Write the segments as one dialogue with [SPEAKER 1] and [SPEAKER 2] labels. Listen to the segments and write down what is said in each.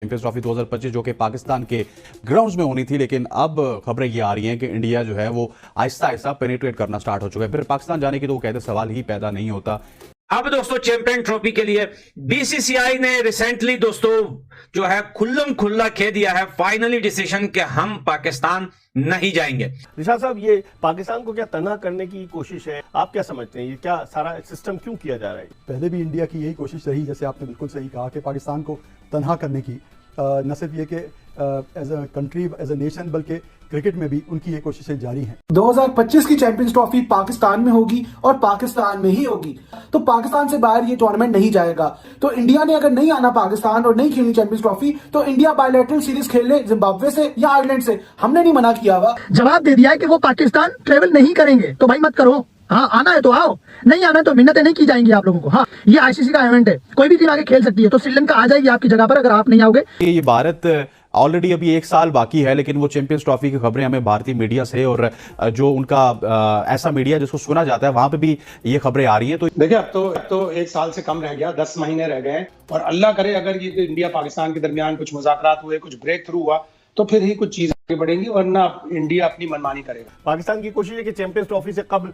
[SPEAKER 1] Champions trophy 2025 जो कि पाकिस्तान के ग्राउंड्स में होनी थी, लेकिन अब खबरें ये आ रही हैं कि इंडिया जो है वो आहिस्ता आहिस्ता पेनिट्रेट करना स्टार्ट हो चुका है। फिर पाकिस्तान जाने की तो वो कहते सवाल ही पैदा नहीं होता।
[SPEAKER 2] अब दोस्तों चैंपियन ट्रॉफी के लिए बीसीसीआई ने रिसेंटली दोस्तों जो है खुल्लम खुल्ला कह दिया है फाइनली डिसीजन कि हम पाकिस्तान नहीं जाएंगे।
[SPEAKER 3] निशाद साहब, ये पाकिस्तान को क्या तनहा करने की कोशिश है? आप क्या समझते हैं, ये क्या सारा सिस्टम क्यों किया जा रहा है?
[SPEAKER 4] पहले भी इंडिया की यही कोशिश रही, जैसे आपने बिल्कुल सही कहा, कि पाकिस्तान को तनहा करने की। न सिर्फ ये कि as a country, as a nation, बल्कि क्रिकेट में भी उनकी ये कोशिशें जारी हैं।
[SPEAKER 5] 2025 की चैंपियंस ट्रॉफी पाकिस्तान में होगी और पाकिस्तान में ही होगी, तो पाकिस्तान से बाहर ये टूर्नामेंट नहीं जाएगा। तो इंडिया ने अगर नहीं आना पाकिस्तान और नहीं खेलनी चैंपियंस ट्रॉफी, तो इंडिया बायलैटरल सीरीज खेल ले जिम्बाब्वे से या आयरलैंड से। हमने नहीं मना किया हुआ,
[SPEAKER 6] जवाब दे दिया है कि वो पाकिस्तान ट्रेवल नहीं करेंगे, तो भाई मत करो। हाँ, आना है तो आओ, नहीं आना है तो मिन्नतें नहीं की जाएंगी आप लोगों को। हाँ, ये आईसीसी का इवेंट है, कोई भी टीम आगे खेल सकती है, तो श्रीलंका आ जाएगी आपकी जगह पर अगर आप नहीं आओगे।
[SPEAKER 1] ये भारत ऑलरेडी अभी 1 साल बाकी है, लेकिन वो चैंपियंस ट्रॉफी की खबरें हमें भारतीय मीडिया से और जो उनका ऐसा मीडिया जिसको सुना जाता है वहां पे भी ये खबरें आ रही हैं। तो
[SPEAKER 7] देखिए, अब तो 1 साल से कम रह गया, 10 महीने रह गए, और अल्लाह करे अगर ये इंडिया पाकिस्तान के दरमियान कुछ मुज़ाकरात हुए, कुछ ब्रेक थ्रू हुआ, तो फिर ही कुछ चीजें आगे बढ़ेंगी, वरना इंडिया अपनी मनमानी करेगा।
[SPEAKER 3] पाकिस्तान की कोशिश है कि चैंपियंस ट्रॉफी से कम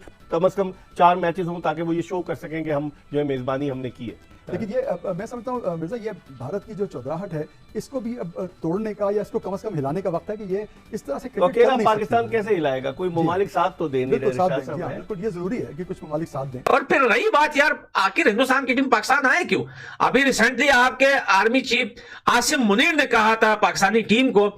[SPEAKER 3] से कम 4 मैचेस हों, ताकि वो ये शो कर सकें कि हम जो है मेजबानी हमने की है।
[SPEAKER 4] लेकिन ये मैं समझता हूँ मिर्जा, ये भारत की जो चौधराहट है, इसको भी अब तोड़ने का या इसको कम से कम हिलाने का वक्त है कि ये इस तरह से
[SPEAKER 3] तो अकेला पाकिस्तान कैसे हिलाएगा? कोई ममालिक साथ तो दे नहीं रहे।
[SPEAKER 4] बिल्कुल, ये जरूरी है कि कुछ ममालिक साथ दें।
[SPEAKER 2] और फिर रही बात यार, आखिर हिंदुस्तान की टीम पाकिस्तान आए क्यों? अभी रिसेंटली आपके आर्मी चीफ आसिम मुनीर ने कहा था पाकिस्तानी टीम को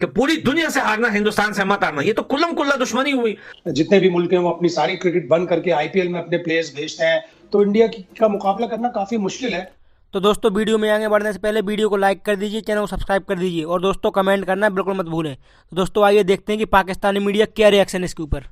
[SPEAKER 2] कि पूरी दुनिया से हारना, हिंदुस्तान से मत हारना। ये तो कुल्लम कुल्ला दुश्मनी हुई।
[SPEAKER 7] जितने भी मुल्क हैं वो अपनी सारी क्रिकेट बंद करके आईपीएल में अपने प्लेयर्स भेजते हैं, तो इंडिया का मुकाबला करना काफी मुश्किल है।
[SPEAKER 8] तो दोस्तों, वीडियो में आगे बढ़ने से पहले वीडियो को लाइक कर दीजिए, चैनल को सब्सक्राइब कर दीजिए, और दोस्तों कमेंट करना बिल्कुल मत भूलें। तो दोस्तों आइए देखते हैं कि पाकिस्तानी मीडिया क्या रिएक्शन है इसके ऊपर।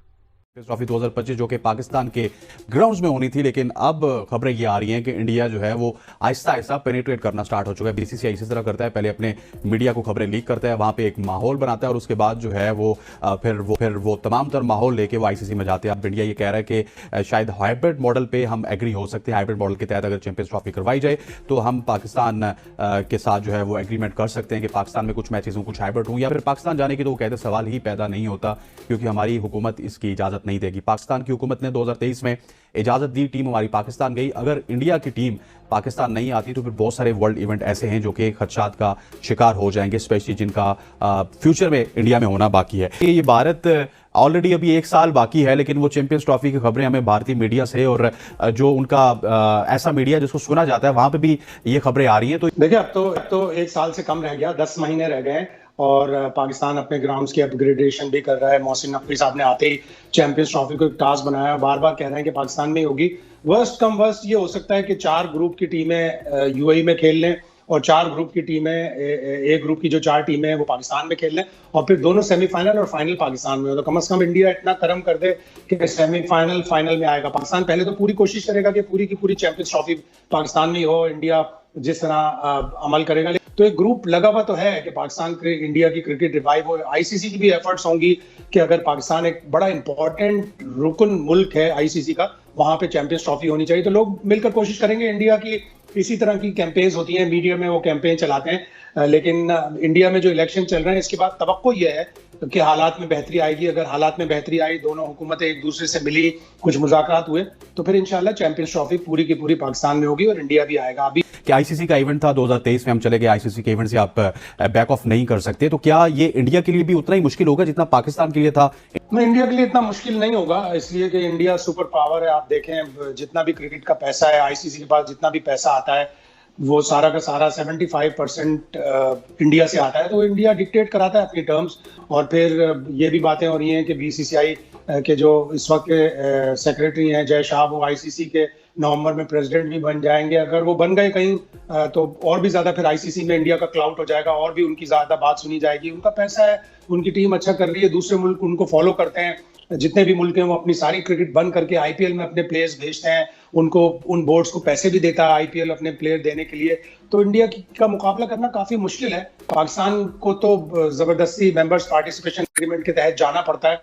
[SPEAKER 1] ट्रॉफी 2025 जो कि पाकिस्तान के ग्राउंड्स में होनी थी, लेकिन अब खबरें ये आ रही हैं कि इंडिया जो है वो आहिस्ता आहिस्ता पेनिट्रेट करना स्टार्ट हो चुका है। बीसीसीआई इसी तरह करता है, पहले अपने मीडिया को खबरें लीक करता है, वहां पे एक माहौल बनाता है, और उसके बाद जो है वो फिर वो तमाम तर माहौल लेके वो आईसीसी में जाते हैं। अब इंडिया ये कह रहा है कि शायद हाइब्रिड मॉडल पे हम एग्री हो सकते हैं। हाइब्रिड मॉडल के तहत अगर चैंपियंस ट्रॉफी करवाई जाए तो हम पाकिस्तान के साथ जो है वो एग्रीमेंट कर सकते हैं कि पाकिस्तान में कुछ मैचेस हों, कुछ हाइब्रिड हों, या फिर पाकिस्तान जाने की तो वो कहते सवाल ही पैदा नहीं होता, क्योंकि हमारी हुकूमत इसकी इजाजत नहीं देगी। पाकिस्तान की हुकूमत ने 2023 में इजाजत दी, टीम हमारी पाकिस्तान गई। अगर इंडिया की टीम पाकिस्तान नहीं आती तो फिर बहुत सारे वर्ल्ड इवेंट ऐसे हैं जो कि खदशात का शिकार हो जाएंगे, स्पेशली जिनका फ्यूचर में इंडिया में होना बाकी है। ये भारत ऑलरेडी अभी 1 साल बाकी है, लेकिन वो चैंपियंस ट्रॉफी की खबरें हमें भारतीय मीडिया से और जो उनका ऐसा मीडिया जिसको सुना जाता है वहां पे भी ये खबरें आ रही हैं। तो
[SPEAKER 7] देखिए, अब तो 1 साल से कम रह गया, 10 महीने रह गए, और पाकिस्तान अपने ग्राउंड्स की अपग्रेडेशन भी कर रहा है। मोहसिन नकवी साहब ने आते ही चैंपियंस ट्रॉफी को एक टास्क बनाया, बार बार कह रहे हैं कि पाकिस्तान में ही होगी। वर्स्ट कम वर्स्ट ये हो सकता है कि 4 ग्रुप की टीमें यूएई में खेल लें, और 4 ग्रुप की टीमें, एक ग्रुप की जो 4 टीमें हैं वो पाकिस्तान में खेल लें, और फिर दोनों सेमीफाइनल और फाइनल पाकिस्तान में हो। तो कम से कम इंडिया इतना कर्म कर दे कि सेमीफाइनल फाइनल में आएगा। पाकिस्तान पहले तो पूरी कोशिश करेगा कि पूरी की पूरी चैंपियंस ट्रॉफी पाकिस्तान में ही हो, इंडिया जिस तरह अमल करेगा। तो एक ग्रुप लगा हुआ तो है कि पाकिस्तान के इंडिया की क्रिकेट रिवाइव हो। आईसीसी की भी एफर्ट्स होंगी कि अगर पाकिस्तान एक बड़ा इंपॉर्टेंट रुकन मुल्क है आईसीसी का, वहां पे चैंपियंस ट्रॉफी होनी चाहिए, तो लोग मिलकर कोशिश करेंगे। इंडिया की इसी तरह की कैंपेन्स होती हैं, मीडिया में वो कैंपेन चलाते हैं, लेकिन इंडिया में जो इलेक्शन चल रहे हैं इसके बाद तवक्को ये है कि हालात में बेहतरी आएगी। अगर हालात में बेहतरी आई, दोनों हुकूमतें एक दूसरे से मिली, कुछ मुज़ाकरात हुए, तो फिर इंशाल्लाह चैंपियंस ट्रॉफी पूरी की पूरी पाकिस्तान में होगी और इंडिया भी आएगा। अभी
[SPEAKER 1] कि आईसीसी का इवेंट था 2023 में, हम चले गए, आईसीसी के इवेंट से आप बैक ऑफ नहीं कर सकते, तो क्या ये इंडिया के लिए भी उतना ही मुश्किल होगा जितना पाकिस्तान के लिए था?
[SPEAKER 7] इंडिया के लिए इतना मुश्किल नहीं होगा, इसलिए कि इंडिया सुपर पावर है। आप देखें, जितना भी क्रिकेट का पैसा है आईसीसी के पास, जितना भी पैसा आता है वो सारा का सारा 75% इंडिया से आता है। तो इंडिया डिक्टेट कराता है अपनी टर्म्स। और फिर ये भी बातें हो रही हैं कि बीसीसीआई के जो इस वक्त के सेक्रेटरी हैं जय शाह, वो आईसीसी के नवंबर में प्रेसिडेंट भी बन जाएंगे। अगर वो बन गए कहीं तो और भी ज्यादा फिर आईसीसी में इंडिया का क्लाउड हो जाएगा, और भी उनकी ज्यादा बात सुनी जाएगी। उनका पैसा है, उनकी टीम अच्छा कर रही है, दूसरे मुल्क उनको फॉलो करते हैं। जितने भी मुल्क हैं वो अपनी सारी क्रिकेट बंद करके आईपीएल में अपने प्लेयर्स भेजते हैं, उनको उन बोर्ड्स को पैसे भी देता है आईपीएल अपने प्लेयर देने के लिए। तो इंडिया का मुकाबला करना काफी मुश्किल है। पाकिस्तान को तो जबरदस्ती मेंबर्स पार्टिसिपेशन एग्रीमेंट के तहत जाना पड़ता है,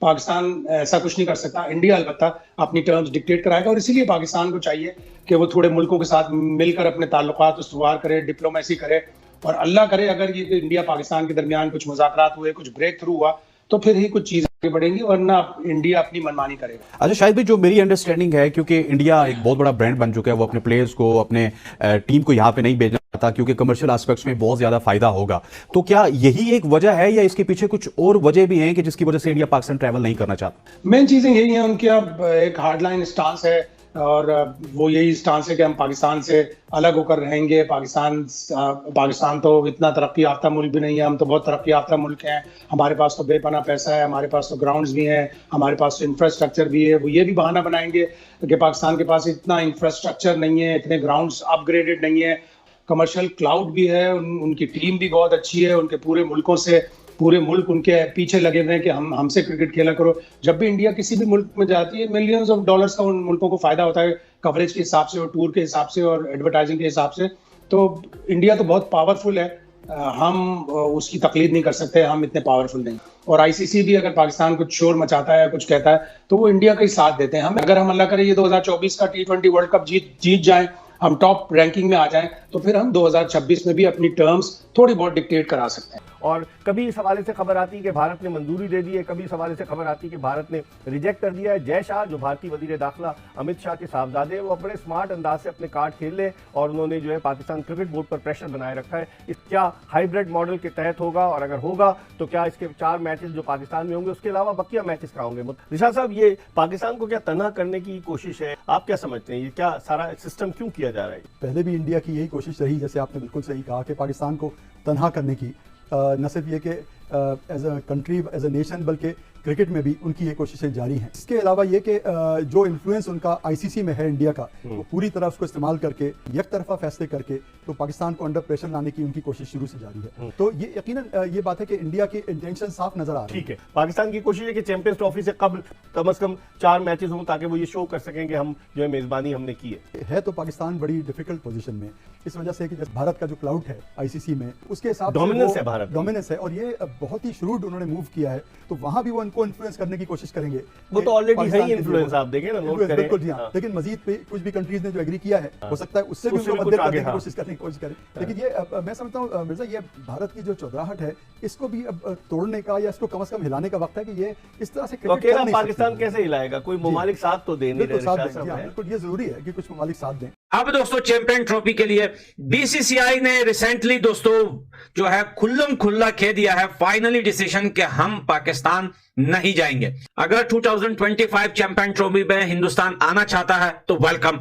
[SPEAKER 7] पाकिस्तान ऐसा कुछ नहीं कर सकता। इंडिया अलबत्ता अपनी टर्म्स डिक्टेट कराएगा, और इसीलिए पाकिस्तान को चाहिए कि वो थोड़े मुल्कों के साथ मिलकर अपने ताल्लुकात उस्तवार करे, डिप्लोमेसी करे, और अल्लाह करे अगर ये इंडिया पाकिस्तान के दरमियान कुछ मुज़ाकरात हुए, कुछ ब्रेक थ्रू हुआ, तो फिर ही कुछ चीजें आगे बढ़ेंगी, वरना इंडिया अपनी मनमानी करेगा।
[SPEAKER 1] अच्छा शायद भी जो मेरी अंडरस्टैंडिंग है, क्योंकि इंडिया एक बहुत बड़ा ब्रांड बन चुका है, वो अपने प्लेयर्स को, अपने टीम को यहाँ पे नहीं भेजना चाहता क्योंकि कमर्शियल एस्पेक्ट्स में बहुत ज्यादा फायदा होगा। तो क्या यही एक वजह है या इसके पीछे कुछ और वजह भी हैं कि जिसकी वजह से इंडिया पाकिस्तान ट्रैवल नहीं करना चाहता?
[SPEAKER 7] मेन चीजें यही हैं, उनके अब एक हार्डलाइन स्टांस है और वो यही स्टांस है कि हम पाकिस्तान से अलग होकर रहेंगे। पाकिस्तान तो इतना तरक्की याफ्ता मुल्क भी नहीं है, हम तो बहुत तरक्की याफ्ता मुल्क हैं। हमारे पास तो बेपना पैसा है, हमारे पास तो ग्राउंड्स भी हैं, हमारे पास तो इंफ्रास्ट्रक्चर भी है। वो ये भी बहाना बनाएंगे कि पाकिस्तान के पास इतना इंफ्रास्ट्रक्चर नहीं है, इतने ग्राउंड्स अपग्रेडेड नहीं है, कमर्शियल क्लाउड भी है, उनकी टीम भी बहुत अच्छी है, उनके पूरे मुल्क उनके पीछे लगे हुए हैं कि हमसे क्रिकेट खेला करो। जब भी इंडिया किसी भी मुल्क में जाती है, मिलियंस ऑफ डॉलर्स का उन मुल्कों को फायदा होता है, कवरेज के हिसाब से और टूर के हिसाब से और एडवर्टाइजिंग के हिसाब से। तो इंडिया तो बहुत पावरफुल है, हम उसकी तकलीद नहीं कर सकते, हम इतने पावरफुल नहीं। और आईसीसी भी अगर पाकिस्तान कुछ शोर मचाता है, कुछ कहता है, तो वो इंडिया का ही साथ देते हैं। अगर हम अल्लाह करे ये 2024 का T20 वर्ल्ड कप जीत जाएं, हम टॉप रैंकिंग में आ जाएं, तो फिर हम 2026 में भी अपनी टर्म्स थोड़ी बहुत डिक्टेट करा सकते हैं।
[SPEAKER 3] और कभी इस हवाले से खबर आती है कि भारत ने मंजूरी दे दी है, कभी इस हवाले से खबर आती है कि भारत ने रिजेक्ट कर दिया है। जय शाह जो भारतीय वजीर दाखिला अमित शाह के साहबजादे हैं, वो बड़े स्मार्ट अंदाज से अपने कार्ड खेल ले और उन्होंने जो है पाकिस्तान क्रिकेट बोर्ड पर प्रेशर बनाए रखा है। इस क्या हाइब्रिड मॉडल के तहत होगा, और अगर होगा तो क्या इसके 4 मैचेस जो पाकिस्तान में होंगे उसके अलावा बकिया मैचेस कहाँ होंगे? रिशाद साहब, ये पाकिस्तान को क्या तनहा करने की कोशिश है? आप क्या समझते हैं, ये क्या सारा सिस्टम क्यों किया जा रहा है?
[SPEAKER 4] पहले भी इंडिया की यही कोशिश रही, जैसे आपने बिल्कुल सही कहा, कि पाकिस्तान को तनहा करने की, न सिर्फ ये कि as a country, as a nation, बल्कि क्रिकेट में भी उनकी ये कोशिशें जारी हैं। इसके अलावा ये कि जो इन्फ्लुएंस उनका आईसीसी में है इंडिया का, वो पूरी तरह उसको इस्तेमाल करके एक तरफा फैसले करके तो पाकिस्तान को अंडर प्रेशर लाने की उनकी कोशिश शुरू से जारी है। तो ये यकीनन ये बात है कि इंडिया की इंटेंशन साफ नजर आ रही है।
[SPEAKER 3] ठीक है, पाकिस्तान की कोशिश है कि चैंपियंस ट्रॉफी से कम से कम 4 मैचेस हों ताकि वो ये शो कर सकें कि हम जो है मेजबानी हमने की है।
[SPEAKER 4] तो पाकिस्तान बड़ी डिफिकल्ट पोजीशन में, इस वजह से कि भारत का जो क्लाउड है आईसीसी में, उसके हिसाब से
[SPEAKER 3] डोमिनेंस है, भारत
[SPEAKER 4] डोमिनेंस है, और ये बहुत ही श्रूड उन्होंने मूव किया है, तो वहां भी वो उनको इन्फ्लुएंस करने की कोशिश करेंगे।
[SPEAKER 3] वो तो ऑलरेडी है ही इन्फ्लुएंस, आप देखें ना, नोट करें।
[SPEAKER 4] बिल्कुल जी हाँ, लेकिन मजीद पे कुछ भी कंट्रीज ने जो एग्री किया है, हो सकता है उससे भी उनको मदद करने की कोशिश करने की कोशिश करें। लेकिन ये मैं समझता हूँ मिर्जा, ये भारत की जो चौधराहट है, इसको भी अब तोड़ने का या इसको कम से कम हिलाने का वक्त है कि ये इस तरह से
[SPEAKER 3] क्रिकेट पाकिस्तान कैसे हिलाएगा? कोई ममालिक साथ तो दे नहीं रहे।
[SPEAKER 4] बिल्कुल ये जरूरी है कि कुछ ममालिक साथ दें।
[SPEAKER 2] अब दोस्तों चैंपियन ट्रॉफी के लिए बीसीसीआई ने रिसेंटली दोस्तों जो है खुल्लम खुल्ला कह दिया है, फाइनली डिसीजन कि हम पाकिस्तान नहीं जाएंगे। अगर 2025 चैंपियन ट्रॉफी में हिंदुस्तान आना चाहता है तो वेलकम,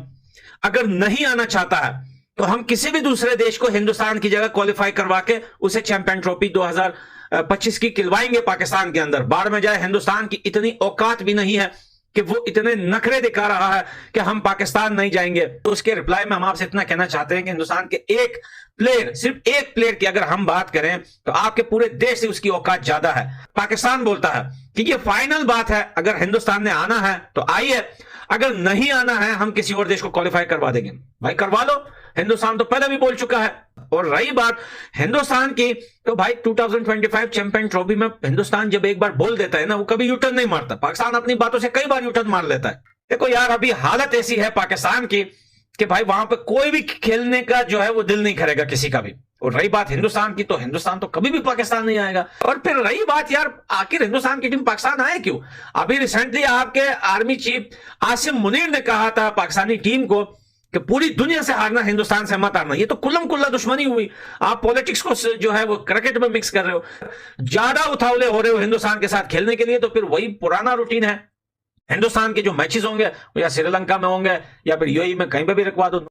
[SPEAKER 2] अगर नहीं आना चाहता है तो हम किसी भी दूसरे देश को हिंदुस्तान की जगह क्वालिफाई करवा के उसे चैंपियन ट्रॉफी 2025 की खिलवाएंगे पाकिस्तान के अंदर। बाढ़ में जाए, हिंदुस्तान की इतनी औकात भी नहीं है कि वो इतने नखरे दिखा रहा है कि हम पाकिस्तान नहीं जाएंगे। तो उसके रिप्लाई में हम आपसे इतना कहना चाहते हैं कि हिंदुस्तान के एक प्लेयर, सिर्फ एक प्लेयर की अगर हम बात करें तो आपके पूरे देश से उसकी औकात ज्यादा है। पाकिस्तान बोलता है कि ये फाइनल बात है, अगर हिंदुस्तान ने आना है तो आइए, अगर नहीं आना है हम किसी और देश को क्वालिफाई करवा देंगे। भाई करवा लो, हिंदुस्तान तो पहले भी बोल चुका है। और रही बात हिंदुस्तान की, तो भाई 2025 चैंपियन ट्रॉफी में हिंदुस्तान जब एक बार बोल देता है ना, वो कभी यूटर्न नहीं मारता। पाकिस्तान अपनी बातों से कई बार यूटर्न मार लेता है। देखो यार, अभी हालत ऐसी है पाकिस्तान की कि भाई वहां पे कोई भी खेलने का जो है वो दिल नहीं करेगा किसी का भी। और रही बात हिंदुस्तान की, तो हिंदुस्तान तो कभी भी पाकिस्तान नहीं आएगा। और फिर रही बात यार, आखिर हिंदुस्तान की टीम पाकिस्तान आए क्यों? अभी रिसेंटली आपके आर्मी चीफ आसिम मुनीर ने कहा था पाकिस्तानी टीम को कि पूरी दुनिया से हारना, हिंदुस्तान से मत हारना। ये तो कुल्लम कुल्ला दुश्मनी हुई। आप पॉलिटिक्स को जो है वो क्रिकेट में मिक्स कर रहे हो, ज्यादा उतावले हो रहे हो हिंदुस्तान के साथ खेलने के लिए। तो फिर वही पुराना रूटीन है, हिंदुस्तान के जो मैचेस होंगे वो या श्रीलंका में होंगे या फिर यूएई में कहीं पे भी रखवा दो।